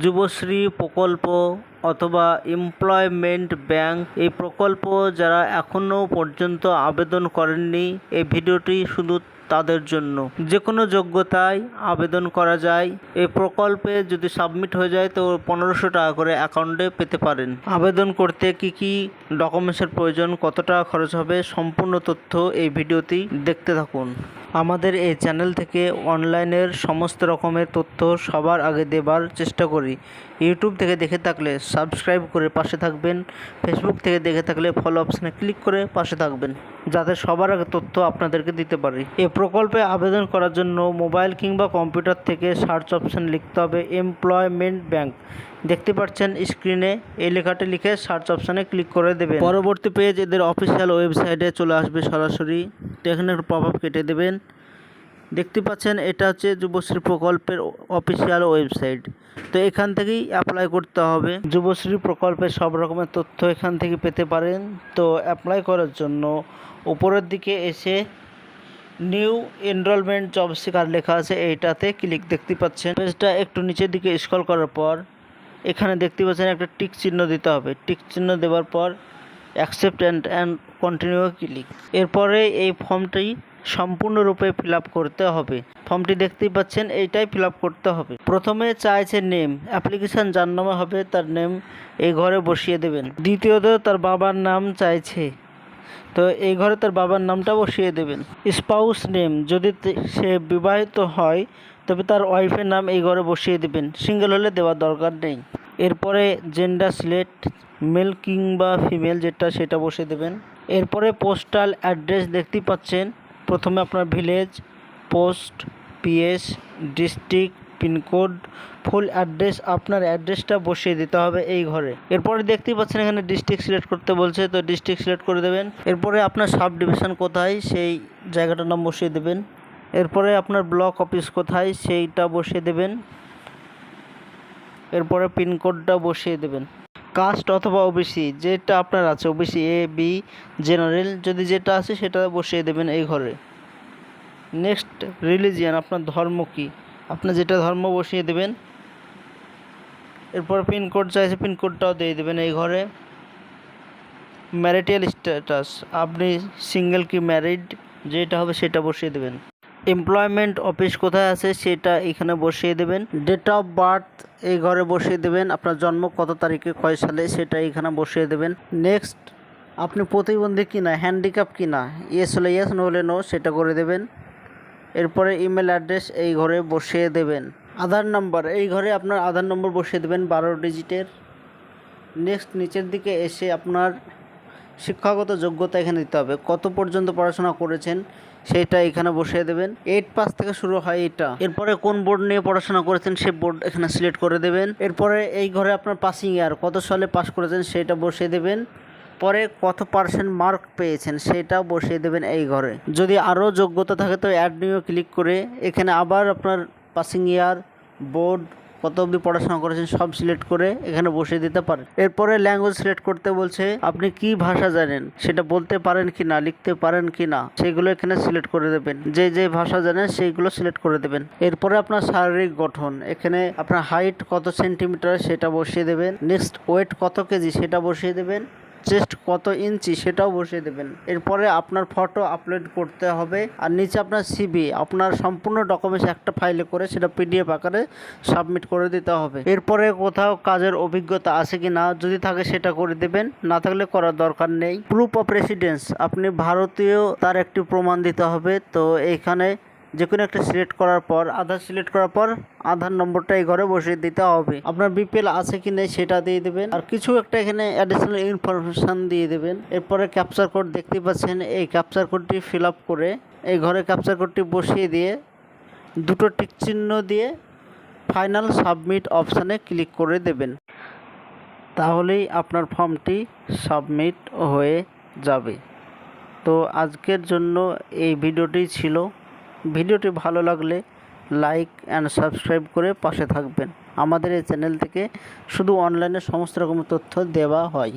যুবশ্রী প্রকল্প অথবা employment bank এই প্রকল্প যারা এখনও পর্যন্ত আবেদন করেননি, এই ভিডিওটি শুধু তাদের জন্য। যে কোনো যোগ্যতায় আবেদন করা যায়। এই প্রকল্পে যদি সাবমিট হয়ে যায় তো 1500 টাকা করে অ্যাকাউন্টে পেতে পারেন। আবেদন করতে কি কি ডকুমেন্টসের প্রয়োজন, কত টাকা খরচ হবে, সম্পূর্ণ তথ্য এই ভিডিওটি দেখতে থাকুন। আমাদের এই চ্যানেল থেকে অনলাইনের সমস্ত রকমের তথ্য সবার আগে দেবার চেষ্টা করি। ইউটিউব থেকে দেখে থাকলে সাবস্ক্রাইব করে পাশে থাকবেন, ফেসবুক থেকে দেখে থাকলে ফলো অপশানে ক্লিক করে পাশে থাকবেন, যাতে সবার আগে তথ্য আপনাদেরকে দিতে পারি। এই প্রকল্পে আবেদন করার জন্য মোবাইল কিংবা কম্পিউটার থেকে সার্চ অপশান লিখতে হবে এমপ্লয়মেন্ট ব্যাংক। দেখতে পাচ্ছেন স্ক্রিনে এই লেখাটি লিখে সার্চ অপশানে ক্লিক করে দেবেন। পরবর্তী পেজ এদের অফিসিয়াল ওয়েবসাইটে চলে আসবে সরাসরি। তো এখানে একটা পপআপ কেটে দেবেন। দেখতে পাচ্ছেন এটা হচ্ছে যুবশ্রী প্রকল্পের অফিসিয়াল ওয়েবসাইট। তো এখান থেকেই অ্যাপ্লাই করতে হবে। যুবশ্রী প্রকল্পের সব রকমের তথ্য এখান থেকে পেতে পারেন। তো অ্যাপ্লাই করার জন্য উপরের দিকে এসে নিউ এনরোলমেন্ট জব সিকার লেখা আছে, এইটাতে ক্লিক দেখতে পাচ্ছেন। পেজটা একটু নিচের দিকে স্ক্রল করার পর এখানে দেখতে পাচ্ছেন একটা টিক চিহ্ন দিতে হবে। টিক চিহ্ন দেওয়ার পর অ্যাকসেপ্ট অ্যান্ড কন্টিনিউ ক্লিক। এরপরে এই ফর্মটি সম্পূর্ণরূপে ফিল আপ করতে হবে। ফর্মটি দেখতেই পাচ্ছেন, এইটাই ফিল আপ করতে হবে। প্রথমে চাইছে নেম, অ্যাপ্লিকেশান যার নামে হবে তার নেম এই ঘরে বসিয়ে দেবেন। দ্বিতীয়ত তার বাবার নাম চাইছে, তো এই ঘরে তার বাবার নামটা বসিয়ে দেবেন। স্পাউস নেম, যদি সে বিবাহিত হয় তবে তার ওয়াইফের নাম এই ঘরে বসিয়ে দেবেন, সিঙ্গেল হলে দেওয়ার দরকার নেই। এরপরে জেন্ডার সিলেক্ট, মেল কিংবা ফিমেল যেটা সেটা বসিয়ে দেবেন। এরপরে পোস্টাল অ্যাড্রেস দেখতেই পাচ্ছেন, প্রথমে আপনার village, post, PS, district, pincode, full address, আপনার অ্যাড্রেসটা বসিয়ে দিতে হবে এই ঘরে। এরপরে দেখতেই পাচ্ছেন এখানে ডিস্ট্রিক্ট সিলেক্ট করতে বলছে, তো ডিস্ট্রিক্ট সিলেক্ট করে দেবেন। এরপরে আপনার সাব ডিভিশন কোথায় সেই জায়গাটার নাম বসিয়ে দেবেন। এরপরে আপনার ব্লক অফিস কোথায় সেইটা বসিয়ে দেবেন। এরপরে পিনকোডটা বসিয়ে দেবেন। কাস্ট অথবা ওবিসি যেটা আপনার আছে, ওবিসি এ, বি, জেনারেল যদি যেটা আছে সেটা বসিয়ে দেবেন এই ঘরে। নেক্সট রিলিজিয়ান, আপনার ধর্ম কি, আপনার যেটা ধর্ম বসিয়ে দেবেন। এরপর পিনকোড চাইছে, পিনকোডটাও দিয়ে দেবেন এই ঘরে। ম্যারিটাল স্ট্যাটাস, আপনি সিঙ্গেল কি ম্যারিড যেটা হবে সেটা বসিয়ে দেবেন। এমপ্লয়মেন্ট অফিস কোথায় আছে সেটা এখানে বসিয়ে দেবেন। ডেট অফ বার্থ এই ঘরে বসিয়ে দেবেন, আপনার জন্ম কত তারিখে কয় সালে সেটা এখানে বসিয়ে দেবেন। নেক্সট আপনি প্রতিবন্ধী কিনা, হ্যান্ডিক্যাপ কিনা, ইয়েস হলে ইয়েস, নো হলে নো সেটা করে দেবেন। এরপরে ইমেল অ্যাড্রেস এই ঘরে বসিয়ে দেবেন। আধার নাম্বার এই ঘরে আপনার আধার নম্বর বসিয়ে দেবেন 12 ডিজিটের। নেক্সট নিচের দিকে এসে আপনার শিক্ষাগত যোগ্যতা এখানে দিতে হবে, কত পর্যন্ত পড়াশোনা করেছেন সেটা এখানে বসিয়ে দেবেন। 8 পাস থেকে শুরু হয় এটা। এরপরে কোন বোর্ড নিয়ে পড়াশোনা করেছেন সে বোর্ড এখানে সিলেক্ট করে দেবেন। এরপরে এই ঘরে আপনার পাসিং ইয়ার, কত সালে পাস করেছেন সেটা বসিয়ে দেবেন। পরে কত পার্সেন্ট মার্ক পেয়েছেন সেটাও বসিয়ে দেবেন এই ঘরে। যদি আরও যোগ্যতা থাকে তো অ্যাড নিউ ক্লিক করে এখানে আবার আপনার পাসিং ইয়ার, বোর্ড, কত অবধি পড়াশোনা করেছেন সব সিলেক্ট করে এখানে বসিয়ে দিতে পারেন। এরপরে ল্যাঙ্গুয়েজ সিলেক্ট করতে বলছে, আপনি কি ভাষা জানেন সেটা বলতে পারেন কি না, লিখতে পারেন কি না সেগুলো এখানে সিলেক্ট করে দেবেন। যে যে ভাষা জানেন সেইগুলো সিলেক্ট করে দেবেন। এরপরে আপনার শারীরিক গঠন, এখানে আপনার হাইট কত সেন্টিমিটার সেটা বসিয়ে দেবেন। নেক্সট ওয়েট কত কেজি সেটা বসিয়ে দেবেন। চেস্ট কত ইঞ্চি সেটাও বসিয়ে দেবেন। এরপরে আপনার ফটো আপলোড করতে হবে, আর নিচে আপনার সিভি, আপনার সম্পূর্ণ ডকুমেন্টস একটা ফাইলে করে সেটা পিডিএফ আকারে সাবমিট করে দিতে হবে। এরপরে কোথাও কাজের অভিজ্ঞতা আছে কি না, যদি থাকে সেটা করে দেবেন, না থাকলে করার দরকার নেই। প্রুফ অফ রেসিডেন্স, আপনি ভারতীয় তার একটি প্রমাণ দিতে হবে। তো এইখানে যে কোনো একটা সিলেক্ট করার পর, আধার সিলেক্ট করার পর আধার নম্বরটা এই ঘরে বসিয়ে দিতে হবে। আপনার বিপিএল আছে কি নেই সেটা দিয়ে দেবেন, আর কিছু একটা এখানে অ্যাডিশনাল ইনফরমেশান দিয়ে দেবেন। এরপরে ক্যাপচার কোড দেখতে পাচ্ছেন, এই ক্যাপচার কোডটি ফিল আপ করে এই ঘরে ক্যাপচার কোডটি বসিয়ে দিয়ে দুটো টিক চিহ্ন দিয়ে ফাইনাল সাবমিট অপশানে ক্লিক করে দেবেন। তাহলেই আপনার ফর্মটি সাবমিট হয়ে যাবে। তো আজকের জন্য এই ভিডিওটি ছিল। ভিডিওটি ভালো লাগলে লাইক অ্যান্ড সাবস্ক্রাইব করে পাশে থাকবেন। আমাদের এই চ্যানেল থেকে শুধু অনলাইনে সমস্ত রকমের তথ্য দেওয়া হয়।